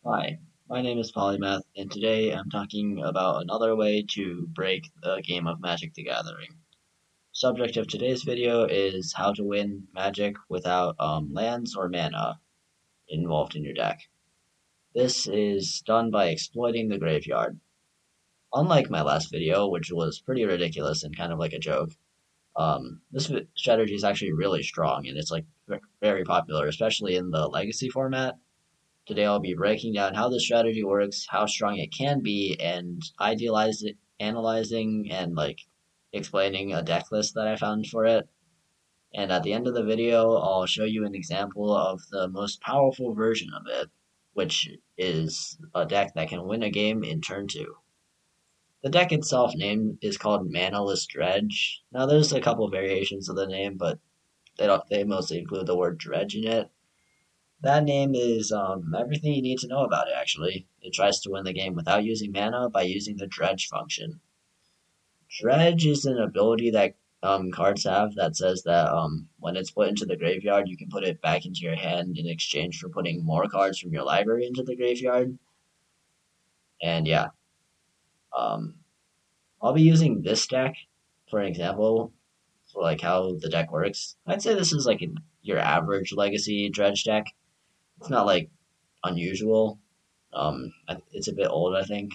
Hi, my name is Polymath, and today I'm talking about another way to break the game of Magic the Gathering. Subject of today's video is how to win Magic without lands or mana involved in your deck. This is done by exploiting the graveyard. Unlike my last video, which was pretty ridiculous and kind of like a joke, this strategy is actually really strong and it's like very popular, especially in the Legacy format. Today I'll be breaking down how the strategy works, how strong it can be, and analyzing and like explaining a deck list that I found for it. And at the end of the video, I'll show you an example of the most powerful version of it, which is a deck that can win a game in turn 2. The deck itself name is called Manaless Dredge. Now there's a couple variations of the name, but they mostly include the word dredge in it. That name is everything you need to know about it, actually. It tries to win the game without using mana by using the Dredge function. Dredge is an ability that cards have that says that when it's put into the graveyard, you can put it back into your hand in exchange for putting more cards from your library into the graveyard. And yeah, um, I'll be using this deck for an example for like how the deck works. I'd say this is like your average Legacy Dredge deck. It's not like unusual. It's a bit old, I think.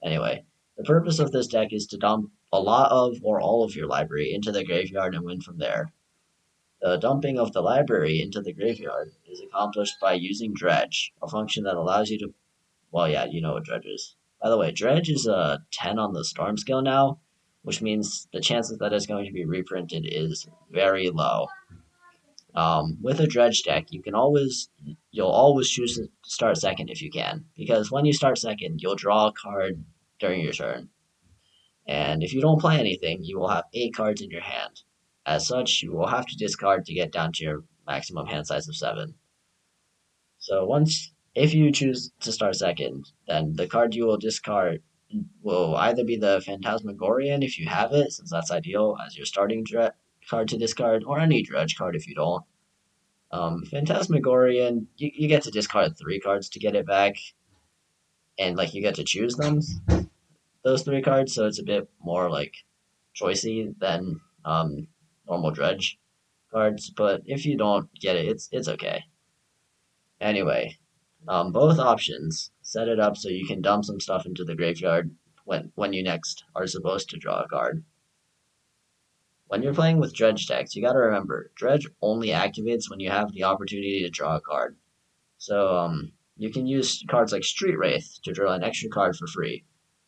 Anyway, the purpose of this deck is to dump a lot of or all of your library into the graveyard and win from there. The dumping of the library into the graveyard is accomplished by using Dredge, a function that allows you to. Well, yeah, you know what Dredge is. By the way, Dredge is a 10 on the Storm scale now, which means the chances that it's going to be reprinted is very low. With a dredge deck, you'll always choose to start second if you can, because when you start second, you'll draw a card during your turn, and if you don't play anything, you will have 8 cards in your hand. As such, you will have to discard to get down to your maximum hand size of 7. So if you choose to start second, then the card you will discard will either be the Phantasmagorian if you have it, since that's ideal as your starting card to discard, or any dredge card if you don't. Phantasmagorian, you get to discard 3 cards to get it back, and like you get to choose those 3 cards, so it's a bit more like choicey than normal dredge cards. But if you don't get it, it's okay. Anyway, both options set it up so you can dump some stuff into the graveyard when you next are supposed to draw a card. When you're playing with dredge decks, you gotta remember, dredge only activates when you have the opportunity to draw a card. So you can use cards like Street Wraith to draw an extra card for free,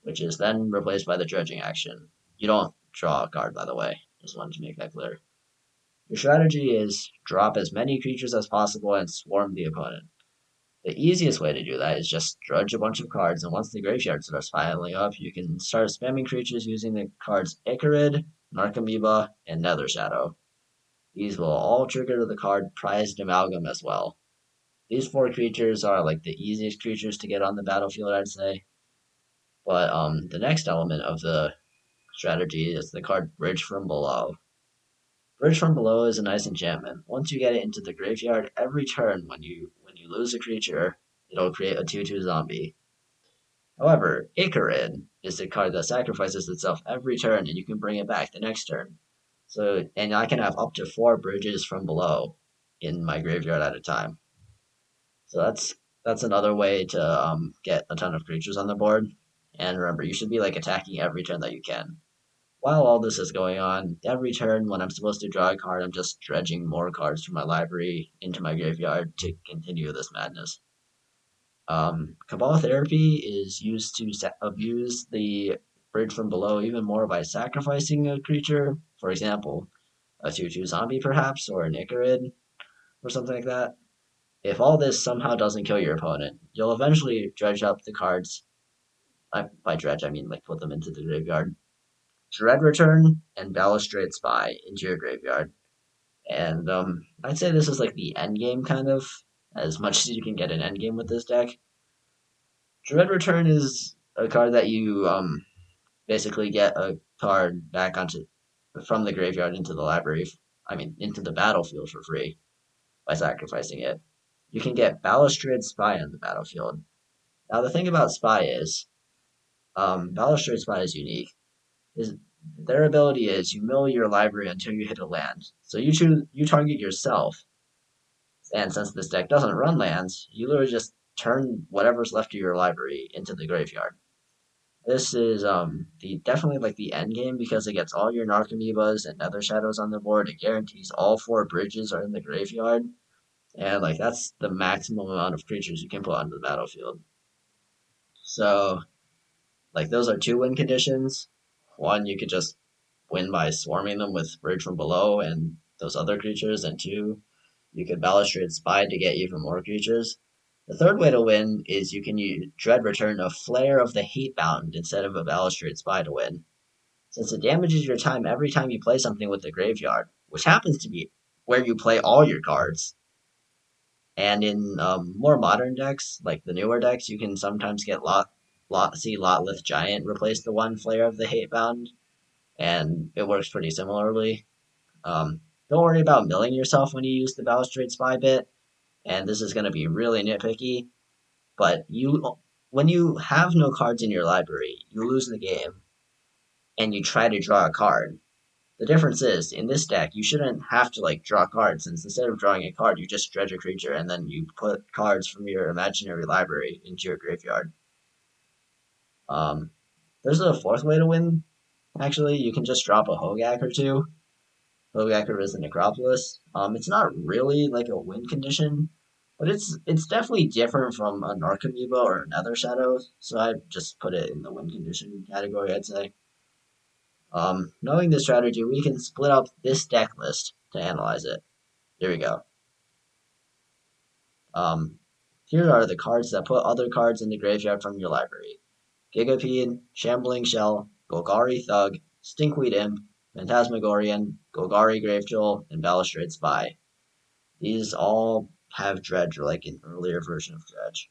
which is then replaced by the dredging action. You don't draw a card, by the way. Just wanted to make that clear. Your strategy is drop as many creatures as possible and swarm the opponent. The easiest way to do that is just dredge a bunch of cards, and once the graveyard starts piling up, you can start spamming creatures using the cards Icarid, Narcomoeba, and Nether Shadow. These will all trigger the card Prized Amalgam as well. These 4 creatures are like the easiest creatures to get on the battlefield, I'd say. But the next element of the strategy is the card Bridge from Below. Bridge from Below is a nice enchantment. Once you get it into the graveyard, every turn when you lose a creature, it'll create a 2/2 zombie. However, Icarid is the card that sacrifices itself every turn, and you can bring it back the next turn. So, and I can have up to 4 bridges from below in my graveyard at a time. So that's another way to get a ton of creatures on the board. And remember, you should be like attacking every turn that you can. While all this is going on, every turn when I'm supposed to draw a card, I'm just dredging more cards from my library into my graveyard to continue this madness. Cabal Therapy is used to abuse the bridge from below even more by sacrificing a creature, for example, a 2/2 zombie perhaps, or an Icarid, or something like that. If all this somehow doesn't kill your opponent, you'll eventually dredge up the cards. By dredge, I mean like put them into the graveyard. Dread Return and Balustrade Spy into your graveyard. And I'd say this is like the end game kind of, as much as you can get an end game with this deck. Dread Return is a card that you basically get a card back onto from the graveyard into the library. I mean, into the battlefield for free by sacrificing it. you can get Balustrade Spy on the battlefield. Now the thing about Spy is, Balustrade Spy is unique. Is their ability is you mill your library until you hit a land. So you target yourself, and since this deck doesn't run lands, you literally just turn whatever's left of your library into the graveyard. This is the definitely like the end game because it gets all your Narcomoebas and Nether Shadows on the board. It guarantees all 4 bridges are in the graveyard, and like that's the maximum amount of creatures you can put onto the battlefield. So like those are 2 win conditions. One, you could just win by swarming them with Bridge from Below and those other creatures, and 2, you could Balustrade Spy to get even more creatures. The third way to win is you can use Dread Return a Flare of the Hatebound instead of a Balustrade Spy to win. Since it damages your time every time you play something with the graveyard, which happens to be where you play all your cards. And in more modern decks, like the newer decks, you can sometimes get see Lotleth Giant replace the 1 Flare of the Hatebound, and it works pretty similarly. Don't worry about milling yourself when you use the Balustrade Spy bit, and this is going to be really nitpicky, but when you have no cards in your library, you lose the game, and you try to draw a card. The difference is, in this deck, you shouldn't have to like draw cards, since instead of drawing a card, you just dredge a creature, and then you put cards from your imaginary library into your graveyard. There's a 4th way to win, actually. You can just drop a Hogak or 2. Hogak or Risen Necropolis. It's not really like a win condition, but it's definitely different from a Narcomoeba or a Nether Shadow, so I just put it in the win condition category, I'd say. Knowing this strategy, we can split up this deck list to analyze it. Here we go. Here are the cards that put other cards in the graveyard from your library. Gigapede, Shambling Shell, Golgari Thug, Stinkweed Imp, Phantasmagorian, Golgari Gravejowl, and Balustrade Spy. These all have Dredge, or like an earlier version of Dredge.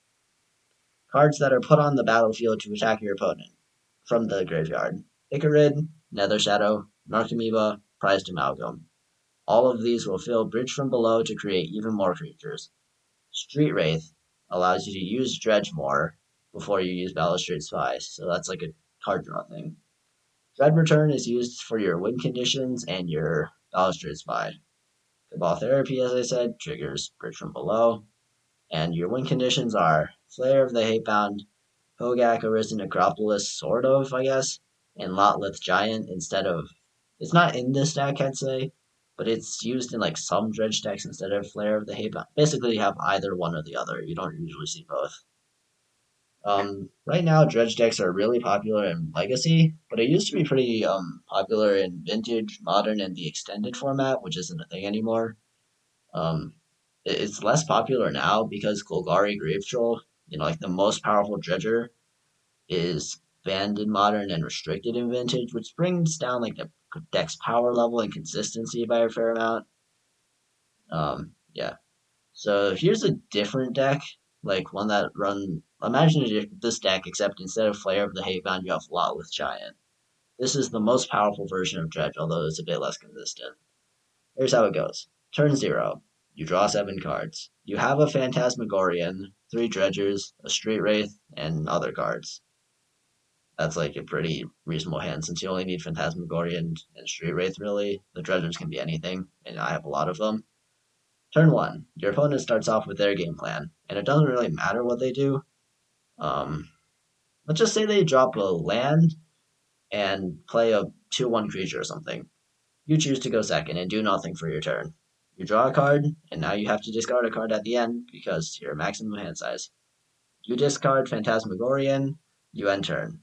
Cards that are put on the battlefield to attack your opponent from the graveyard. Icarid, Nether Shadow, Narcomoeba, Prized Amalgam. All of these will fill Bridge from Below to create even more creatures. Street Wraith allows you to use Dredge more before you use Balustrade Spy, so that's like a card draw thing. Dread Return is used for your win conditions and your Balustrade Spy. Cabal Therapy, as I said, triggers Bridge from Below, and your win conditions are Flare of the Hatebound, Hogak Arisen Necropolis, sort of, I guess, and Lotleth Giant instead of. It's not in this deck, I'd say, but it's used in like some Dredge decks instead of Flare of the Hatebound. Basically, you have either one or the other. You don't usually see both. Right now, Dredge decks are really popular in Legacy, but it used to be pretty popular in Vintage, Modern, and the Extended format, which isn't a thing anymore. Um, it's less popular now because Golgari Gravetroll, like the most powerful Dredger, is banned in Modern and restricted in Vintage, which brings down like the deck's power level and consistency by a fair amount. Yeah. So here's a different deck, like one that imagine this deck, except instead of Flare of the Hatebound, you have Lotleth Giant. This is the most powerful version of Dredge, although it's a bit less consistent. Here's how it goes. Turn 0. You draw 7 cards. You have a Phantasmagorian, 3 Dredgers, a Street Wraith, and other cards. That's like a pretty reasonable hand, since you only need Phantasmagorian and Street Wraith, really. The Dredgers can be anything, and I have a lot of them. Turn 1. Your opponent starts off with their game plan, and it doesn't really matter what they do. Let's just say they drop a land and play a 2/1 creature or something. You choose to go second and do nothing for your turn. You draw a card, and now you have to discard a card at the end because you're maximum hand size. You discard Phantasmagorian, you end turn.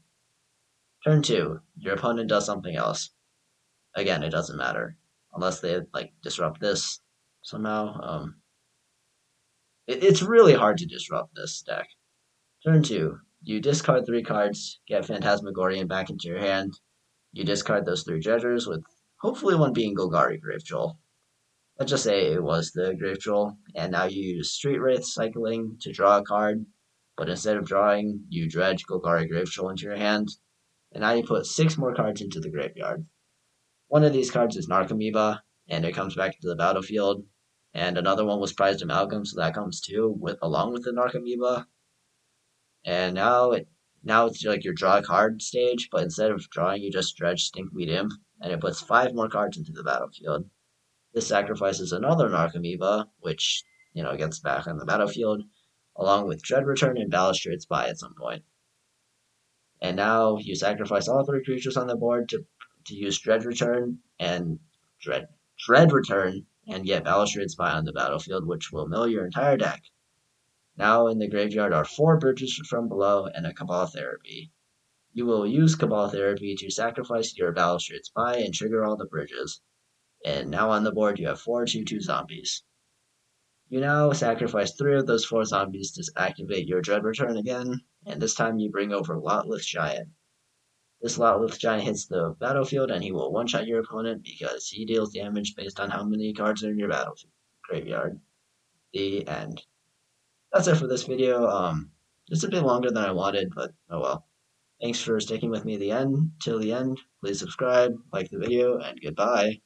Turn 2. Your opponent does something else. Again, it doesn't matter. Unless they like disrupt this somehow. It's really hard to disrupt this deck. Turn 2. You discard 3 cards, get Phantasmagorian back into your hand. You discard those 3 Dredgers, with hopefully one being Golgari Gravetroll. Let's just say it was the Gravetroll, and now you use Street Wraith cycling to draw a card, but instead of drawing, you dredge Golgari Gravetroll into your hand, and now you put 6 more cards into the graveyard. One of these cards is Narcomoeba, and it comes back to the battlefield. And another one was Prized Amalgam, so that comes too, with along with the Narc Amoeba. And now it's like your draw a card stage, but instead of drawing, you just dredge Stinkweed Imp, and it puts 5 more cards into the battlefield. This sacrifices another Narc Amoeba, which gets back on the battlefield, along with Dread Return and Balustrade Spy at some point. And now you sacrifice all 3 creatures on the board to use Dread Return and Dread Return and get Balustrade Spy on the battlefield, which will mill your entire deck. Now in the graveyard are 4 Bridges from Below and a Cabal Therapy. You will use Cabal Therapy to sacrifice your Balustrade Spy and trigger all the bridges. And now on the board you have 4 2/2 zombies. You now sacrifice 3 of those 4 zombies to activate your Dread Return again, and this time you bring over Lotless Giant. This Lotless Giant hits the battlefield and he will one-shot your opponent because he deals damage based on how many cards are in your battlefield graveyard. The end. That's it for this video. It's a bit longer than I wanted, but oh well. Thanks for sticking with me till the end. Please subscribe, like the video, and goodbye.